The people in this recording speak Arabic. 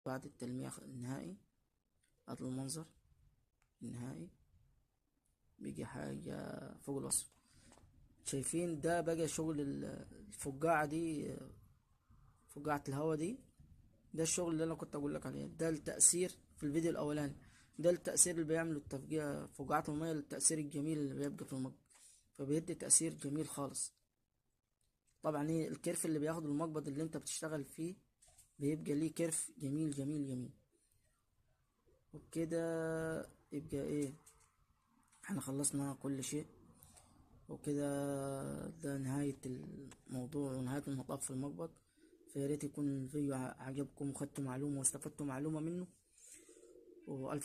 بعد التلميع النهائي. هات المنظر النهائي، بيجي حاجة فوق الوصف. شايفين ده بقى شغل الفقاعة دي، فقاعة الهوا دي. ده الشغل اللي انا كنت اقول لك عليه، ده التأثير في الفيديو الاولاني. ده التأثير اللي بيعمله التفجير فقاعات المية، التأثير الجميل اللي بيبقى في المقبض، فبيدي تأثير جميل خالص. طبعا ايه الكيرف اللي بياخد المقبض اللي انت بتشتغل فيه، بيبقى ليه كيرف جميل جميل جميل. وبكده يبقى ايه، احنا خلصنا كل شيء. وكده ده نهاية الموضوع ونهاية المطاف في المقبض. فياريت يكون الفيديو عجبكم وخدتوا معلومة واستفدتوا معلومة منه. وألف